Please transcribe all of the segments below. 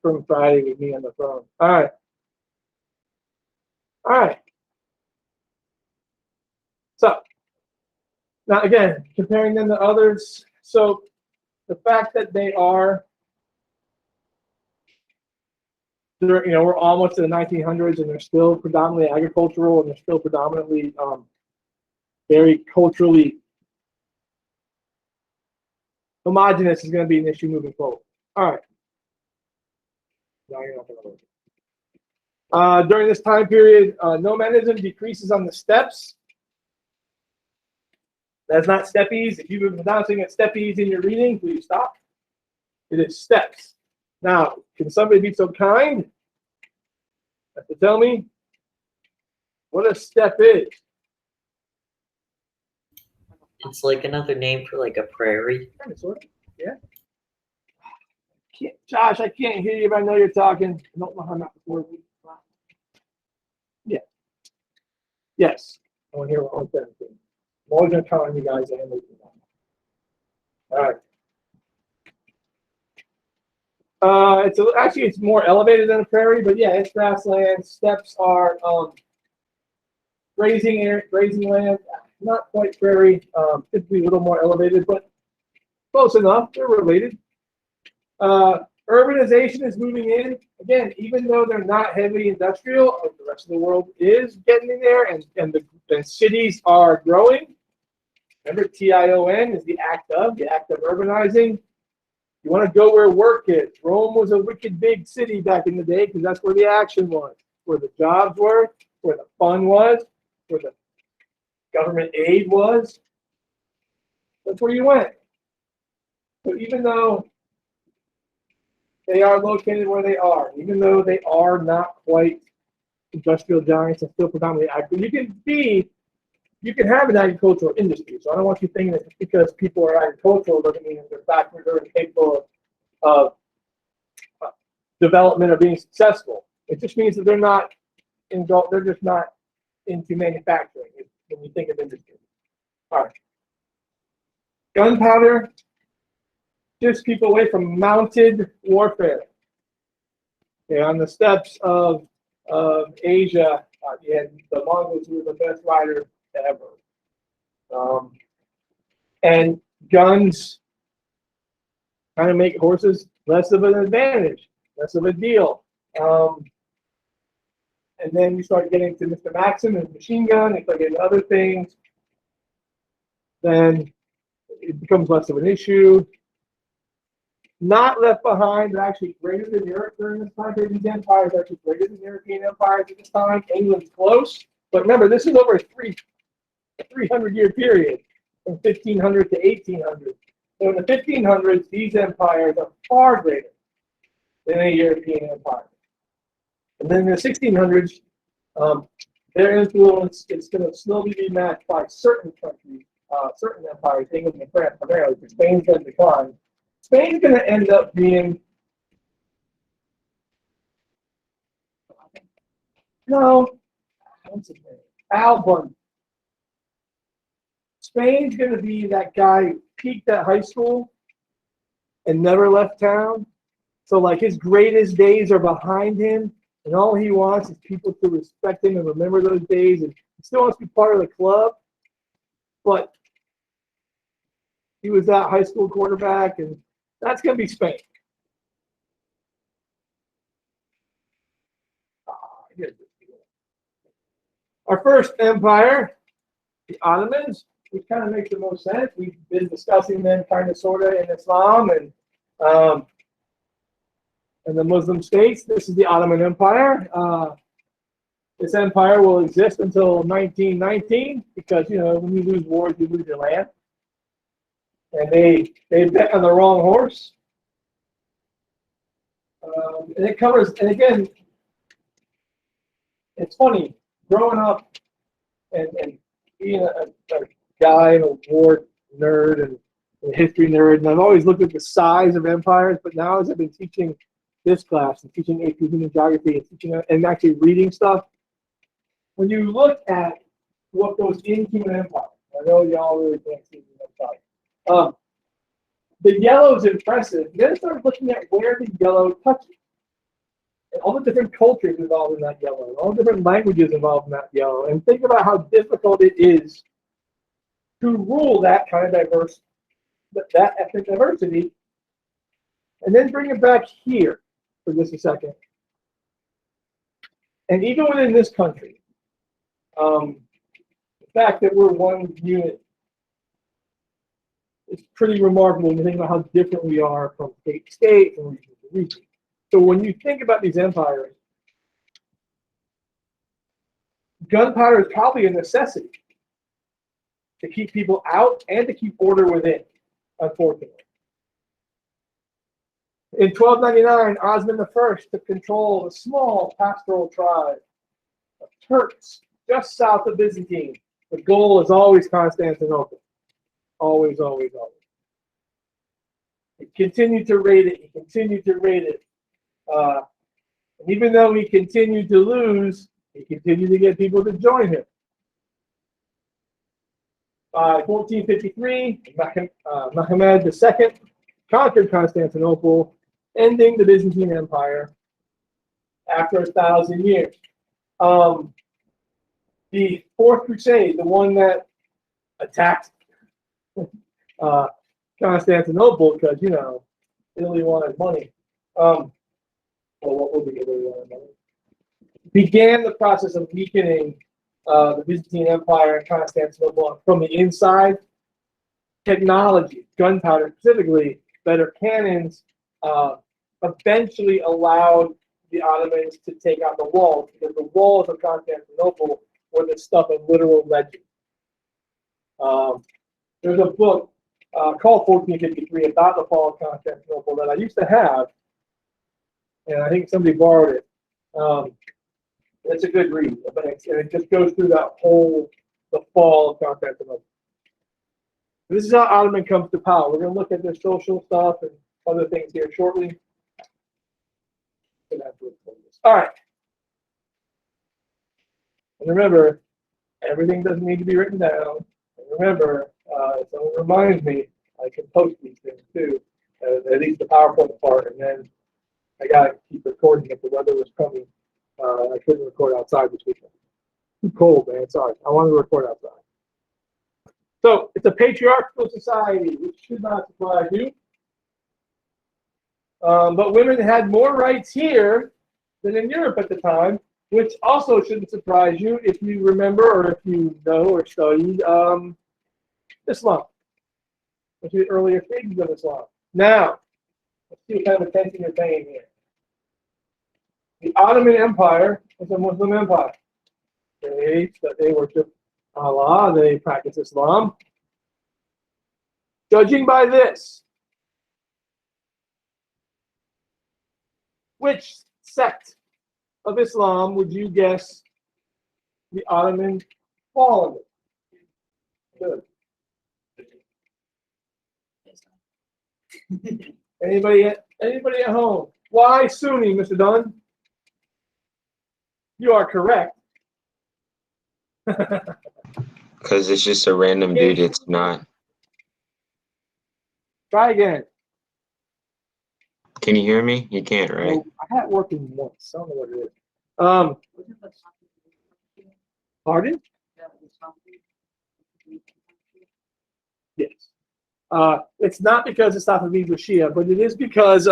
from Friday with me on the phone. All right. All right. So now again, comparing them to others. So the fact that they are, we're almost to the 1900s and they're still predominantly agricultural and they're still predominantly very culturally homogenous is going to be an issue moving forward. All right. No, you're not going to work. During this time period, nomadism decreases on the steppes. That's not steppies. If you've been pronouncing it steppies in your reading, please stop. It is steppes. Now, can somebody be so kind as to tell me what a steppe is? It's like another name for like a prairie. Kind of, sort of. Yeah. Josh, I can't hear you if I know you're talking. I don't know how not to work. Yeah. Yes. I want to hear what I'm saying. I'm always going to count on you guys to handle it. All right. It's more elevated than a prairie, but yeah, it's grassland. Steppes are grazing land. Not quite prairie. Typically a little more elevated, but close enough. They're related. Urbanization is moving in. Again, even though they're not heavily industrial, the rest of the world is getting in there, and the cities are growing. Remember, TION is the act of urbanizing. You want to go where work is. Rome was a wicked big city back in the day because that's where the action was, where the jobs were, where the fun was, where the government aid was. That's where you went. So even though they are located where they are, even though they are not quite industrial giants and still predominantly agricultural, you can have an agricultural industry. So I don't want you thinking that just because people are agricultural doesn't mean that they're backward or incapable of development or being successful. It just means that they're just not into manufacturing when you think of industry. All right. Gunpowder just keep away from mounted warfare. Okay, on the steppes of Asia, you had the Mongols who were the best riders ever. And guns kind of make horses less of an advantage, less of a deal. And then you start getting to Mr. Maxim and machine gun, and start getting other things, then it becomes less of an issue. Not left behind, but actually greater than Europe during this time period. These empires are actually greater than European empires at this time. England's close, but remember, this is over a 300-year period from 1500 to 1800. So in the 1500s, these empires are far greater than any European empire. And then in the 1600s, their influence is going to slowly be matched by certain countries, certain empires, England and France primarily, because Spain's going to decline. Spain's going to end up being what's his name? Albon. Spain's going to be that guy who peaked at high school and never left town. So like his greatest days are behind him, and all he wants is people to respect him and remember those days. And he still wants to be part of the club, but he was that high school quarterback, and that's going to be Spain. Our first empire, the Ottomans, which kind of makes the most sense. We've been discussing them kind of sort of in Islam and the Muslim states. This is the Ottoman Empire. This empire will exist until 1919 because, when you lose wars, you lose your land. And they bet on the wrong horse. And it covers, and again, it's funny, growing up and being a guy and a war nerd and a history nerd, and I've always looked at the size of empires, but now as I've been teaching this class and teaching AP Human Geography and teaching and actually reading stuff, when you look at what goes into an empire, I know y'all really can't see the empire. The yellow is impressive. Then start looking at where the yellow touches. And all the different cultures involved in that yellow, all the different languages involved in that yellow, and think about how difficult it is to rule that kind of that ethnic diversity, and then bring it back here for just a second. And even within this country, the fact that we're one unit is pretty remarkable when you think about how different we are from state to state and region to region. So when you think about these empires, gunpowder is probably a necessity to keep people out and to keep order within, unfortunately. In 1299, Osman I took control of a small pastoral tribe of Turks just south of Byzantine. The goal is always Constantinople. Always, always, always. He continued to raid it. He continued to raid it. And even though he continued to lose, he continued to get people to join him. By 1453, Mehmed II conquered Constantinople, ending the Byzantine Empire after 1,000 years. The Fourth Crusade, the one that attacked Constantinople, because, you know, Italy wanted money. Well, what would be Italy wanted money? Began the process of weakening the Byzantine Empire and Constantinople from the inside. Technology, gunpowder specifically, better cannons, eventually allowed the Ottomans to take out the walls, because the walls of Constantinople were the stuff of literal legend. There's a book called 1453 about the fall of Constantinople that I used to have, and I think somebody borrowed it. It's a good read, but it just goes through that whole, the fall of Constantinople. This is how Ottoman comes to power. We're going to look at their social stuff and other things here shortly. All right. And remember, everything doesn't need to be written down. And remember, if someone reminds me, I can post these things too, at least the PowerPoint part, and then I got to keep recording if the weather was coming. I couldn't record outside this weekend. Too cold, man. Sorry. I wanted to record outside. So it's a patriarchal society, which should not surprise you. But women had more rights here than in Europe at the time, which also shouldn't surprise you if you remember or if you know or studied Islam, which is the earlier stages of Islam. Now, let's see what kind of attention you're paying here. The Ottoman Empire was a Muslim empire. They worship Allah, they practice Islam. Judging by this, which sect of Islam would you guess the Ottoman fall under? Good. Anybody at home? Why Sunni, Mr. Dunn? You are correct. Because it's just a random dude. It's not. Try again. Can you hear me? You can't, right? Well, I had it working once. I don't know what it is. Pardon? Yes. It's not because it's Safavids or Shia, but it is because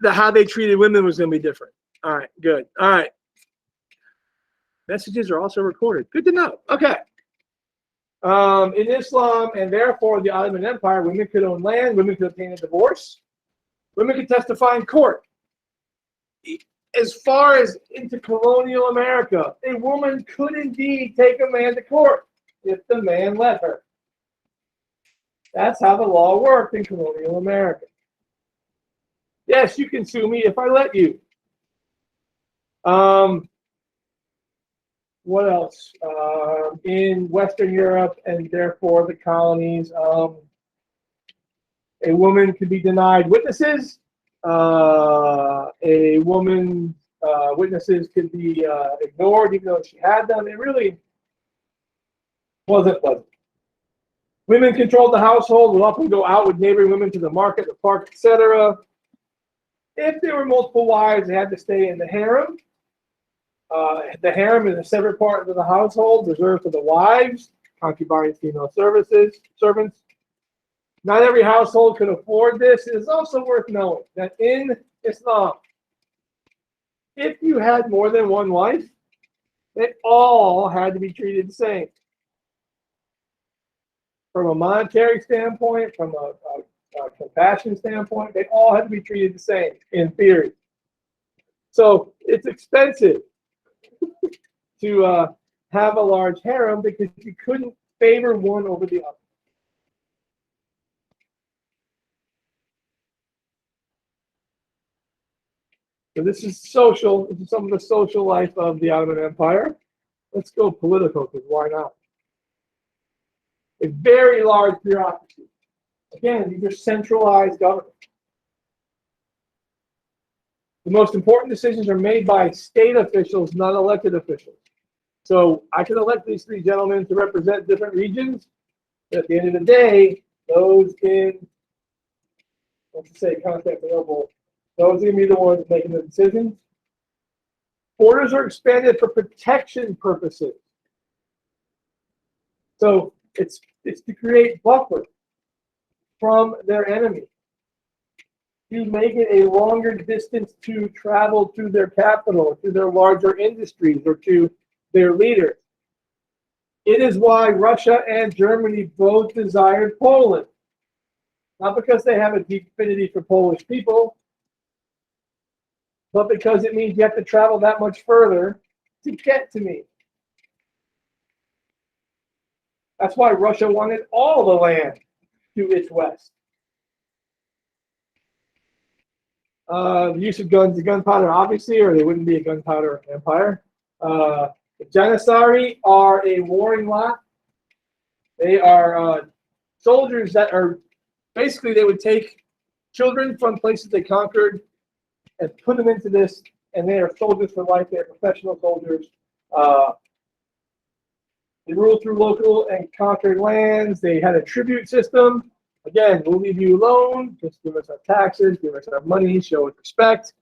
how they treated women was going to be different. All right, good. All right. Messages are also recorded. Good to know. Okay. In Islam and therefore the Ottoman Empire, women could own land, women could obtain a divorce, women could testify in court. As far as into colonial America, a woman could indeed take a man to court if the man let her. That's how the law worked in colonial America. Yes, you can sue me if I let you. What else? In Western Europe and therefore the colonies, a woman could be denied witnesses. A woman's witnesses could be ignored even though she had them. It really wasn't pleasant. Women controlled the household, would often go out with neighboring women to the market, the park, etc. If there were multiple wives, they had to stay in the harem. The harem is a separate part of the household reserved for the wives, concubines, female servants. Not every household could afford this. It is also worth knowing that in Islam, if you had more than one wife, they all had to be treated the same. From a monetary standpoint, from a compassion standpoint, they all had to be treated the same in theory. So it's expensive to have a large harem because you couldn't favor one over the other. So this is social. This is some of the social life of the Ottoman Empire. Let's go political, because why not? A very large bureaucracy. Again, these are centralized government. The most important decisions are made by state officials, not elected officials. So I can elect these three gentlemen to represent different regions, but at the end of the day, those in, let's say, Constantinople, those are going to be the ones making the decisions. Borders are expanded for protection purposes. So it's to create buffer from their enemy. You make it a longer distance to travel to their capital, to their larger industries, or to their leaders. It is why Russia and Germany both desired Poland. Not because they have a deep affinity for Polish people, but because it means you have to travel that much further to get to me. That's why Russia wanted all the land to its west. The use of guns and gunpowder, obviously, or they wouldn't be a gunpowder empire. The Janissary are a warring lot. They are soldiers that are, basically, they would take children from places they conquered and put them into this, and they are soldiers for life. They are professional soldiers. They ruled through local and conquered lands. They had a tribute system. Again, we'll leave you alone. Just give us our taxes, give us our money, show us respect.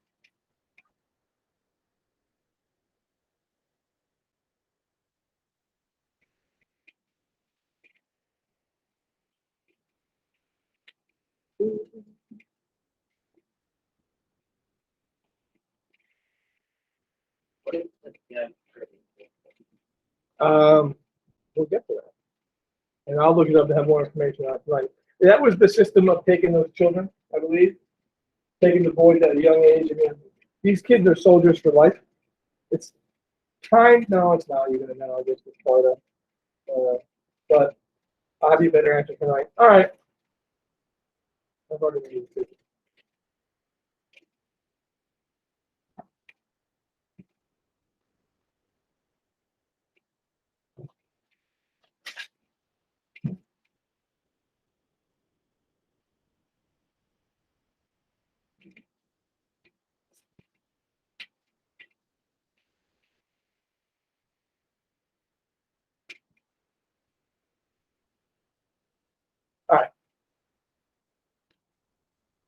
We'll get to that. And I'll look it up to have more information on it tonight. That was the system of taking those children, I believe. Taking the boys at a young age. I mean, these kids are soldiers for life. It's time. No, it's not even now. I guess it's part of. But I'll have you a better answer tonight. All right. I've already made a decision. All right.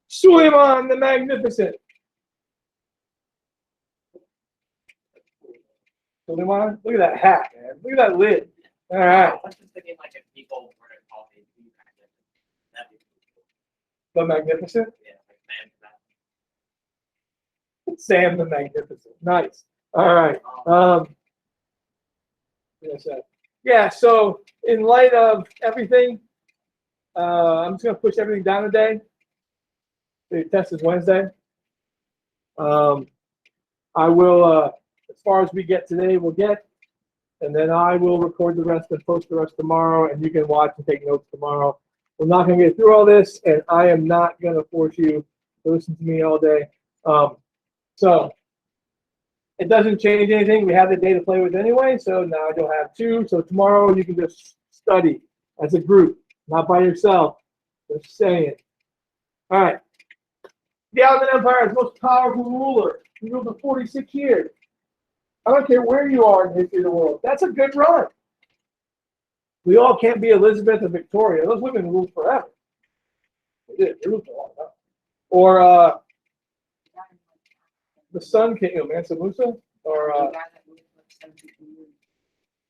Suleiman the Magnificent. Suleiman, look at that hat, man. Look at that lid. All right. I was just thinking like if people were to call me that'd be cool. The Magnificent. Yeah, like Sam the Magnificent. Nice. All right. Yeah, so in light of everything, I'm just going to push everything down a day. The test is Wednesday. I will, as far as we get today, we'll get, and then I will record the rest and post the rest tomorrow, and you can watch and take notes tomorrow. We're not going to get through all this, and I am not going to force you to listen to me all day. So it doesn't change anything. We have the day to play with anyway, so now you'll have two. So tomorrow you can just study as a group, not by yourself. Just saying. All right. The Ottoman Empire is the most powerful ruler. He ruled for 46 years. I don't care where you are in the history of the world. That's a good run. We all can't be Elizabeth or Victoria. Those women ruled forever. They did. They ruled for a long time. Or The Sun King, Mansa Musa, or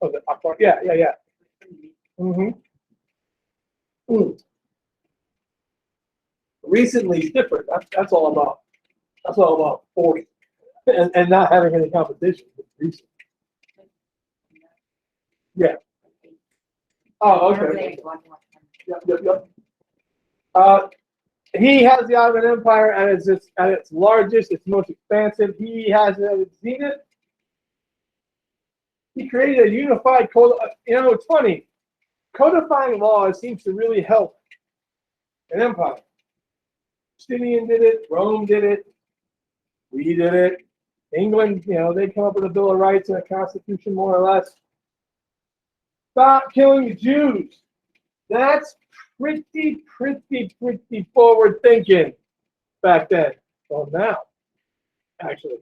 the Akbar. Yeah. Mm-hmm. Recently, it's different. That's all about. That's all about force and not having any competition. Recent. Yeah. Oh, okay. Yep. He has the Ottoman Empire at its largest, its most expansive. He has it at its zenith. He created a unified code. It's funny. Codifying laws seems to really help an empire. Justinian did it. Rome did it. We did it. England, they come up with a Bill of Rights and a constitution, more or less. Stop killing the Jews. That's pretty forward thinking back then. Well, now, actually.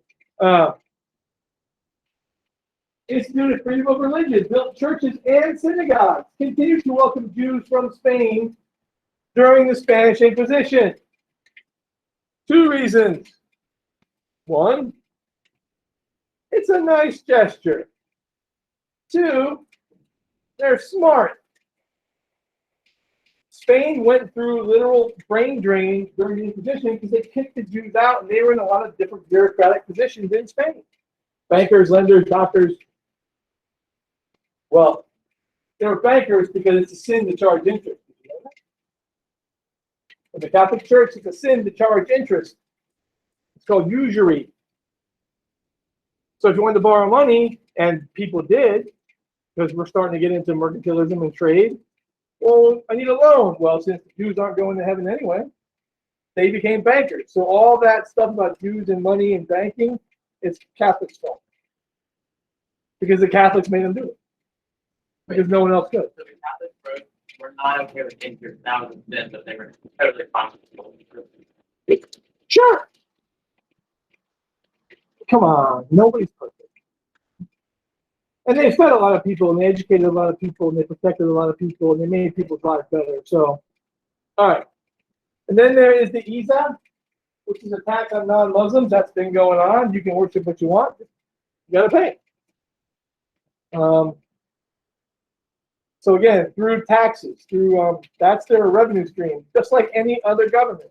Instituted freedom of religion, built churches and synagogues, continued to welcome Jews from Spain during the Spanish Inquisition. 2 reasons. 1, it's a nice gesture. 2, they're smart. Spain went through literal brain drain during the Inquisition because they kicked the Jews out, and they were in a lot of different bureaucratic positions in Spain. Bankers, lenders, doctors. Well, they were bankers because it's a sin to charge interest. You know that? In the Catholic Church, it's a sin to charge interest. It's called usury. So if you wanted to borrow money, and people did, because we're starting to get into mercantilism and trade, well, I need a loan. Well, since the Jews aren't going to heaven anyway, they became bankers. So all that stuff about Jews and money and banking is Catholics' fault. Because the Catholics made them do it. Because no one else could. So the Catholics were not okay with interest. That was a sin, but they were totally responsible. Sure. Come on, nobody's perfect. And they fed a lot of people, and they educated a lot of people, and they protected a lot of people, and they made people's lives better. So, all right. And then there is the Isa, which is a tax on non-Muslims. That's been going on. You can worship what you want. You got to pay. So again, through taxes, that's their revenue stream, just like any other government.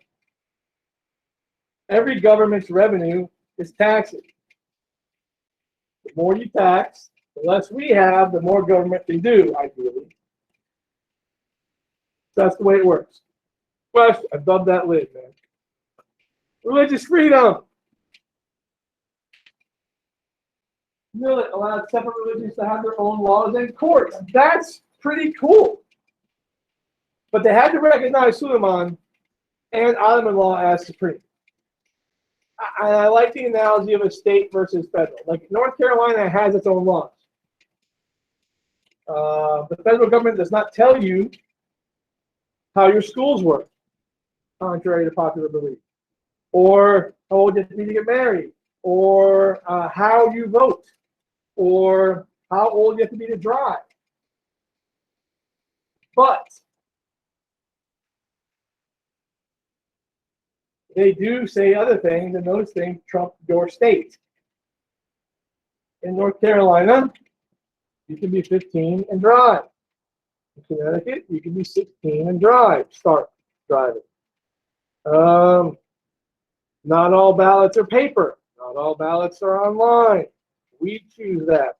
Every government's revenue is taxes. The more you tax, the less we have, the more government can do, ideally. That's the way it works. Question, above that lid, man. Religious freedom. It allowed separate religions to have their own laws and courts. That's pretty cool. But they had to recognize Suleiman and Ottoman law as supreme. I like the analogy of a state versus federal. Like North Carolina has its own laws. The federal government does not tell you how your schools work, contrary to popular belief, or how old you have to be to get married, or how you vote, or how old you have to be to drive. But they do say other things, and those things trump your state. In North Carolina, you can be 15 and drive. In Connecticut, you can be 16 and start driving. Not all ballots are paper. Not all ballots are online. We choose that.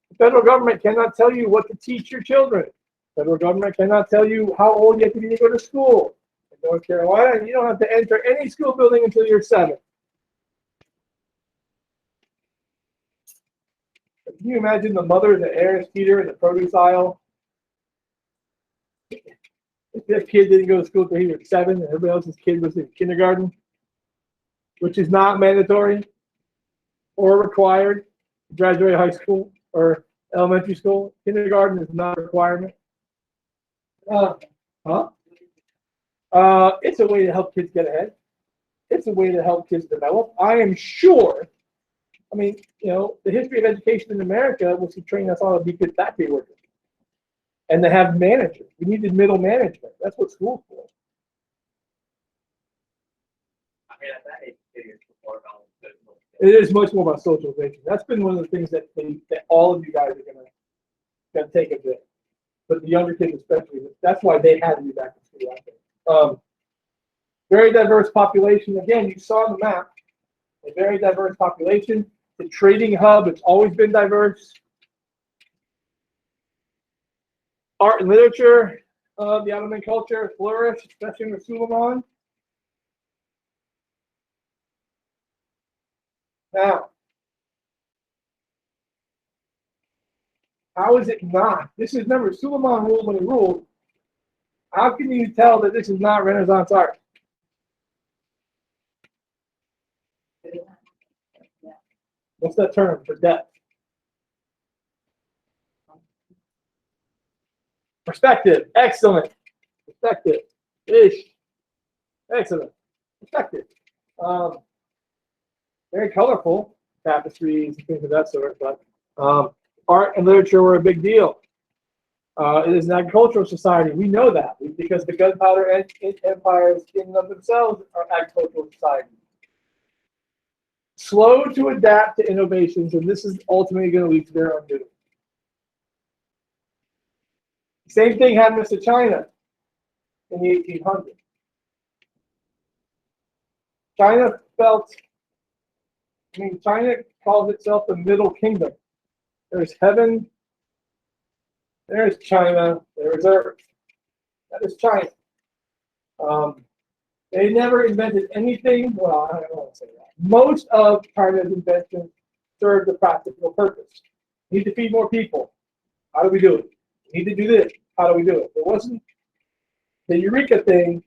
The federal government cannot tell you what to teach your children. The federal government cannot tell you how old you have to be to go to school. In North Carolina, you don't have to enter any school building until you're 7. Can you imagine the mother and the heiress feeder in the produce aisle? If that kid didn't go to school until he was 7 and everybody else's kid was in kindergarten, which is not mandatory or required to graduate high school or elementary school. Kindergarten is not a requirement. It's a way to help kids get ahead. It's a way to help kids develop. I am sure. I mean, the history of education in America was to train us all to be good factory workers and to have managers. We needed middle management. That's what school's for. I mean, at that age, It is much more about socialization. That's been one of the things that all of you guys are gonna take a bit, but the younger kids especially. That's why they had to be back in school. I think. Very diverse population. Again, you saw on the map a very diverse population. The trading hub. It's always been diverse. Art and literature. The Ottoman culture flourished, especially in Suleiman. Now, how is it not? This is, remember, Suleiman ruled when he ruled. How can you tell that this is not Renaissance art? What's that term for depth? Perspective. Excellent. Perspective. Ish. Excellent. Perspective. Very colorful tapestries and things of that sort, but art and literature were a big deal. It is an agricultural society. We know that because the Gunpowder empires in and of themselves are agricultural societies. Slow to adapt to innovations, and this is ultimately going to lead to their undoing. Same thing happens to China in the 1800s. China China calls itself the Middle Kingdom. There's heaven, there's China, there's earth. That is China. They never invented anything. Well, I don't want to say that. Most of China's inventions served a practical purpose. We need to feed more people. How do we do it? We need to do this. How do we do it? It wasn't the Eureka thing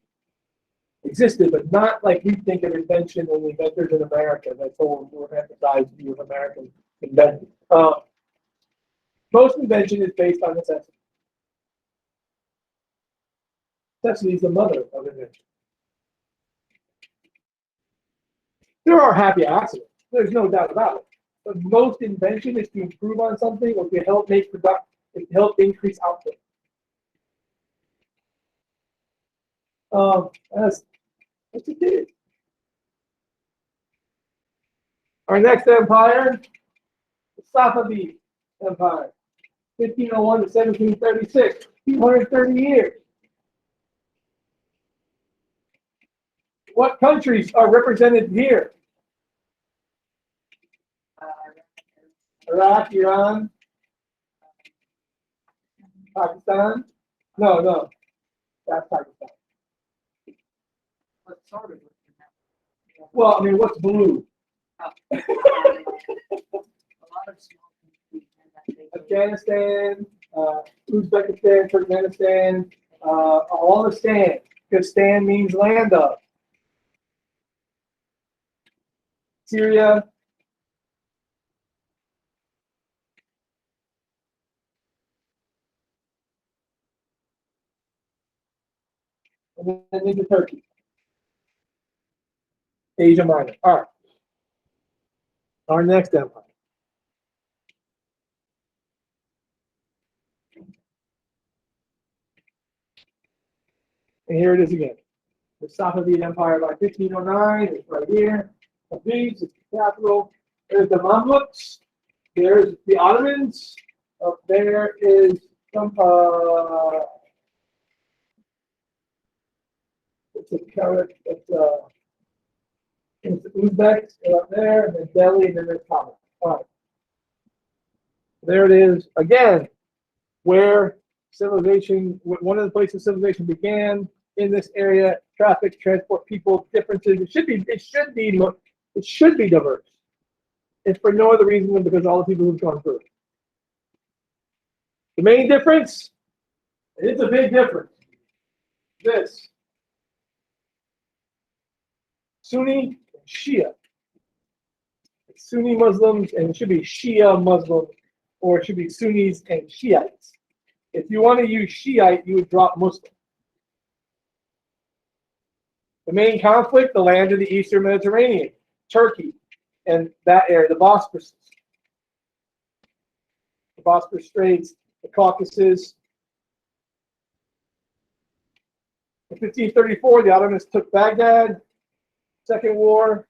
existed, but not like we think of invention when the inventors in America. That's all we're emphasized view of American invention. Most invention is based on necessity. Necessity is the mother of invention. There are happy accidents. There's no doubt about it. But most invention is to improve on something or to help make production, to help increase output. That's it is. Our next empire, the Safavid Empire, 1501 to 1736, 230 years. What countries are represented here? Iraq, Iran, Pakistan? No, that's Pakistan. Well, I mean, what's blue? Afghanistan, Uzbekistan, Turkmenistan, all the stand, because stand means land of. Syria. And then into Turkey. Asia Minor. All right. Our next empire. And here it is again. The Safavid Empire by 1509. It's right here. Tabriz is the capital. There's the Mamluks. There's the Ottomans. Up there is some. It's the Uzbeks up there, and then Delhi, and then there's Kabul. All right. There it is again, where civilization. One of the places civilization began in this area. Traffic, transport, people, differences. It should be diverse. If for no other reason than because all the people who've gone through it. The main difference. It's a big difference. This. Sunni and Shia. It's Sunni Muslims and it should be Shia Muslims, or it should be Sunnis and Shiites. If you want to use Shiite, you would drop Muslim. The main conflict, the land of the Eastern Mediterranean, Turkey, and that area, the Bosporus. The Bosporus Straits, the Caucasus. In 1534, the Ottomans took Baghdad. Second war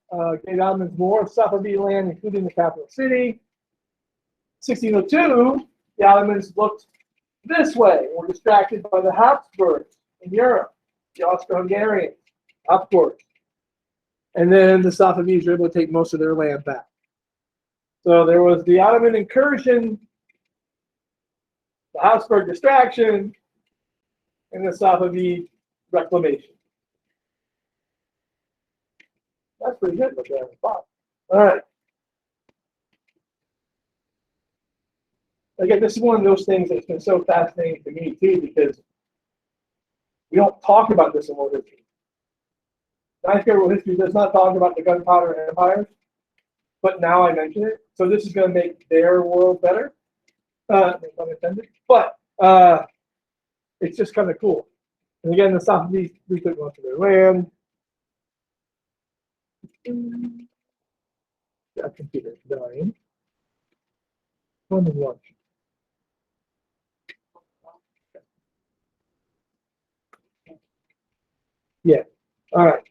gave Ottomans more of Safavid land, including the capital city. 1602, the Ottomans looked this way, were distracted by the Habsburgs in Europe, the Austro-Hungarians, Habsburgs. And then the Safavids were able to take most of their land back. So there was the Ottoman incursion, the Habsburg distraction, and the Safavid reclamation. That's pretty good, but they haven't fought. All right. Again, this is one of those things that's been so fascinating to me too, because we don't talk about this in world history. Ninth grade world history does not talk about the gunpowder empires, but now I mention it, so this is going to make their world better. Unintended, but it's just kind of cool. And again, the Safavids retook most of their land. That computer is dying. One is lunch. Yeah. All right.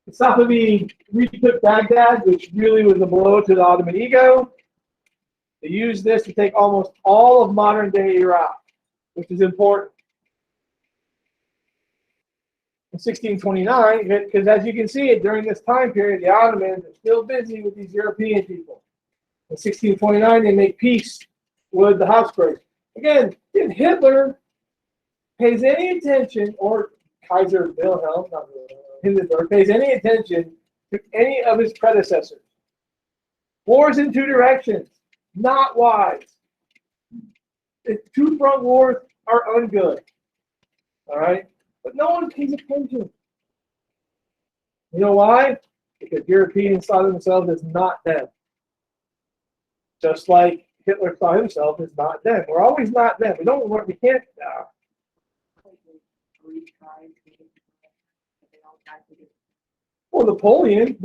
The Safavid retook Baghdad, which really was a blow to the Ottoman ego. They used this to take almost all of modern-day Iraq, which is important. In 1629, because as you can see, during this time period, the Ottomans are still busy with these European people. In 1629, they make peace with the Habsburgs. Again, if Hitler pays any attention, or Kaiser Wilhelm, not Wilhelm, Hindenburg, pays any attention to any of his predecessors, wars in two directions, not wise. Two-front wars are ungood. All right? But no one pays attention. You know why? Because Europeans saw themselves as not them. Just like Hitler saw himself as not them. We're always not them. We can't. Well, Napoleon,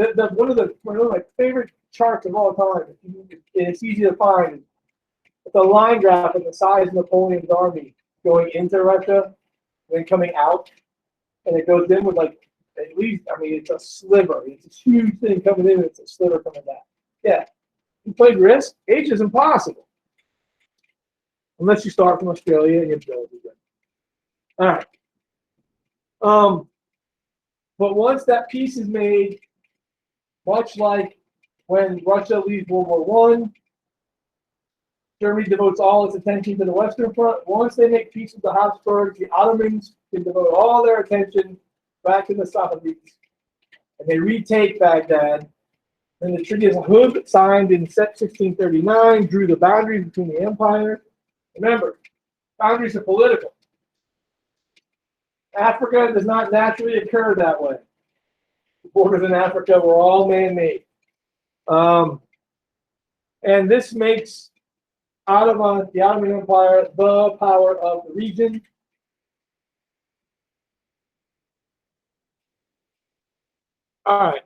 one of my favorite charts of all time, and it's easy to find. It's a line graph of the size of Napoleon's army going into Russia, then coming out, and it goes in with like at least, it's a sliver. It's a huge thing coming in, and it's a sliver coming back. Yeah, you played risk. Age is impossible unless you start from Australia and you build it. All right. But once that peace is made, much like when Russia leaves World War I, Germany devotes all its attention to the Western Front. Once they make peace with the Habsburgs, the Ottomans can devote all their attention back to the Safavids. And they retake Baghdad. And the Treaty of Hud, signed in 1639, drew the boundaries between the empires. Remember, boundaries are political. Africa does not naturally occur that way. The borders in Africa were all man-made. And this makes the Ottoman Empire the power of the region. All right.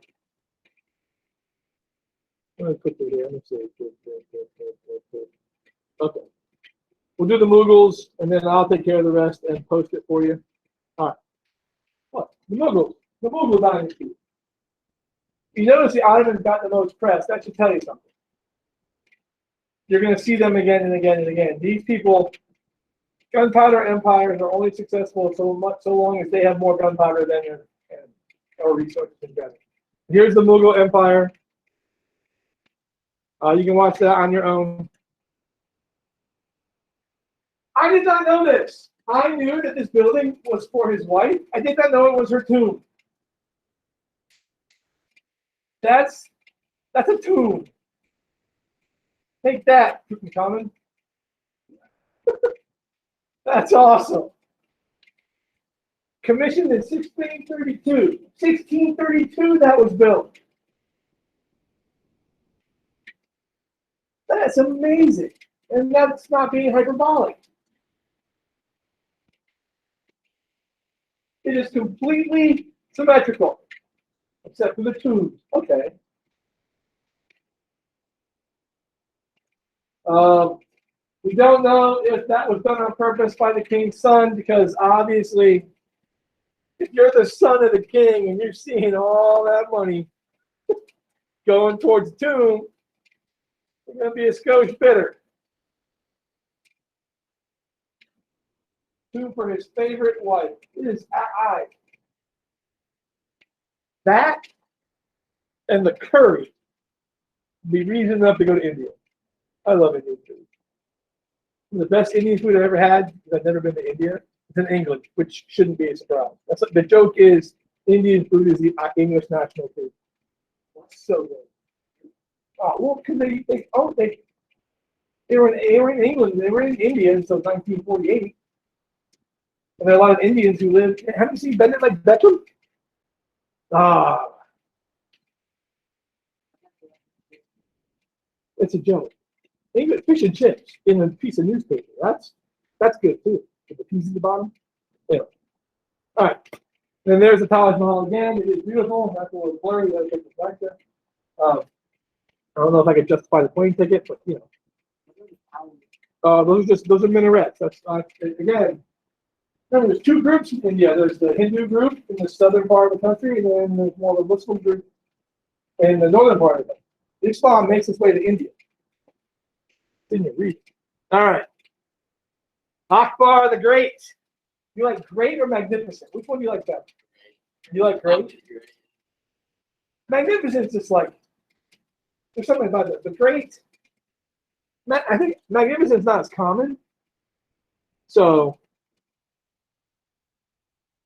Let me quickly here. Let me see. Okay. We'll do the Mughals, and then I'll take care of the rest and post it for you. All right. What? The Mughals. The Mughal dynasty. You notice the Ottomans got the most press. That should tell you something. You're going to see them again and again and again. These people, gunpowder empires are only successful so long as they have more gunpowder than or resources in general. Here's the Mughal Empire. You can watch that on your own. I did not know this. I knew that this building was for his wife. I did not know it was her tomb. That's a tomb. Take that, Tutankhamun. That's awesome. Commissioned in 1632. 1632 that was built. That's amazing. And that's not being hyperbolic. It is completely symmetrical, except for the tubes. Okay. We don't know if that was done on purpose by the king's son, because obviously if you're the son of the king and you're seeing all that money going towards the tomb, you're going to be a skosh bitter. Tomb for his favorite wife. It is I. That and the curry be reason enough to go to India. I love Indian food. The best Indian food I've ever had, because I've never been to India, is in England, which shouldn't be a surprise. That's the joke is Indian food is the English national food. It's so good. Oh, well, because they were in England, they were in India until 1948. And there are a lot of Indians who live. Have you seen Bennett like Beckham? Ah, it's a joke. English fish and chips in a piece of newspaper. That's good too. With the piece at the bottom. Anyway. All right. Then there's the Taj Mahal again. It is beautiful. That's a little blurry. That's take the back there. I don't know if I could justify the plane ticket, but you know. Those are minarets. That's again. Remember, there's two groups in India. There's the Hindu group in the southern part of the country, and then there's more of a Muslim group in the northern part of it. Islam makes its way to India. Didn't you read? All right. Akbar the Great. You like great or magnificent? Which one do you like better? You like great? Magnificent is just like, there's something about it. The great, I think magnificent is not as common. So,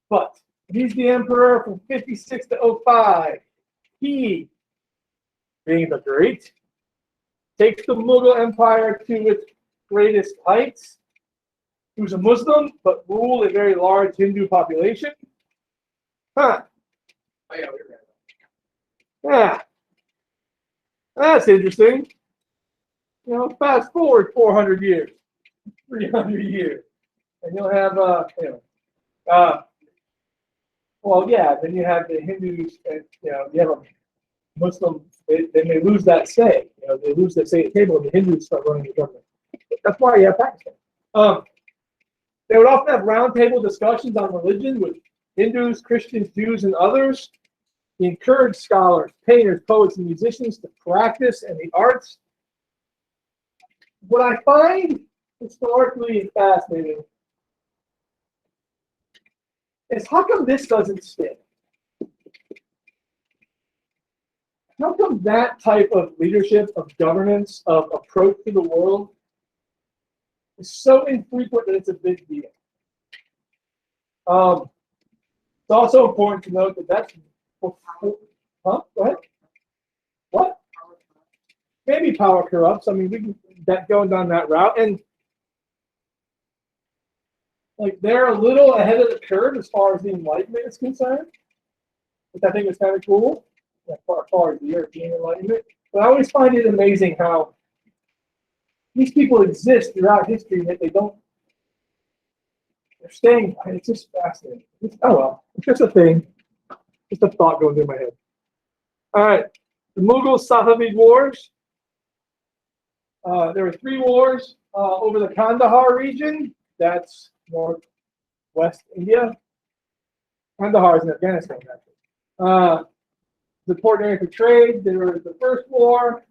but he's the emperor from 56 to 05. He, being the great, takes the Mughal Empire to its greatest heights. He was a Muslim, but ruled a very large Hindu population. Huh. Yeah. That's interesting. You know, fast forward 400 years, 300 years, and you'll have, well, yeah, then you have the Hindus, and, you know, you have a Muslim, they may lose that say. You know, they lose that say at the table, and the Hindus start running the government. That's why you have Pakistan. They would often have roundtable discussions on religion with Hindus, Christians, Jews, and others. He encouraged scholars, painters, poets, and musicians to practice in the arts. What I find historically fascinating is how come this doesn't stick? How come that type of leadership, of governance, of approach to the world is so infrequent that it's a big deal? It's also important to note that that's before, huh? Go ahead. What? Maybe power corrupts. I mean, we can going down that route, and like they're a little ahead of the curve as far as the Enlightenment is concerned, which I think is kind of cool. As far as the European Enlightenment, but I always find it amazing how these people exist throughout history, yet they're staying. It's just fascinating. Oh well, it's just a thing. Just a thought going through my head. All right, the Mughal-Safavid Wars. There were 3 wars over the Kandahar region. That's northwest India. Kandahar is in Afghanistan, actually. The important area for trade. There was the first war.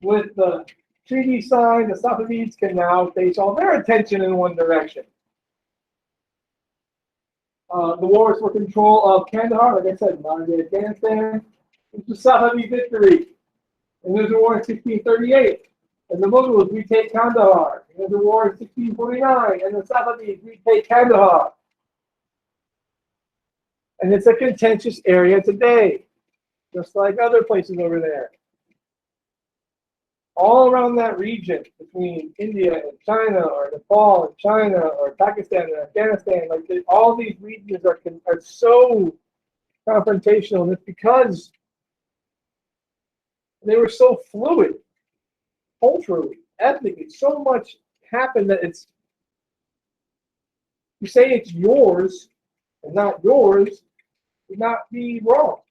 With the treaty signed, the Safavids can now face all their attention in one direction. The wars for control of Kandahar, like I said, modern-day Afghanistan. It was a Safavid victory. And there's a war in 1638. And the Mughals retake Kandahar. And there's a war in 1649. And the Safavids retake Kandahar. And it's a contentious area today, just like other places over there. All around that region, between India and China, or Nepal and China, or Pakistan and Afghanistan, like all these regions are so confrontational, and it's because they were so fluid, culturally, ethnically. So much happened that you say it's yours and not yours, would not be wrong,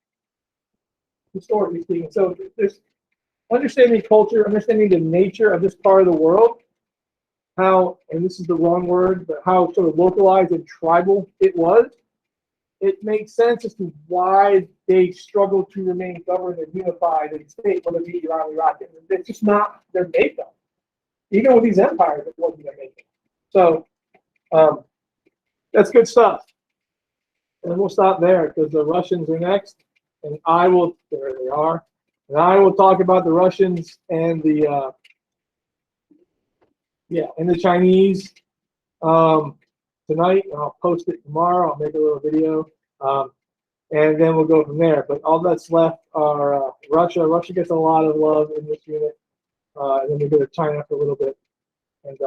historically speaking. So there's understanding culture, understanding the nature of this part of the world how, and this is the wrong word, but how sort of localized and tribal it was, it makes sense as to why they struggle to remain governed and unified and state, whether it be Iran, Iraq. It's just not their makeup. Even with these empires, it wasn't their makeup. So that's good stuff. And we'll stop there because the Russians are next. And there they are. And I will talk about the Russians and the, and the Chinese tonight. And I'll post it tomorrow. I'll make a little video. And then we'll go from there. But all that's left are Russia. Russia gets a lot of love in this unit. And then we go to China for a little bit. And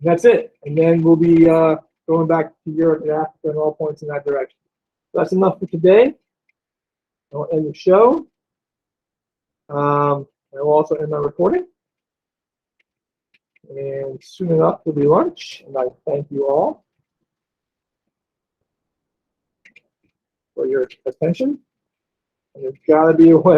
that's it. And then we'll be going back to Europe and Africa and all points in that direction. So that's enough for today. I'll end the show. And we'll also end my recording. And soon enough will be lunch. And I thank you all for your attention. And there's got to be a way.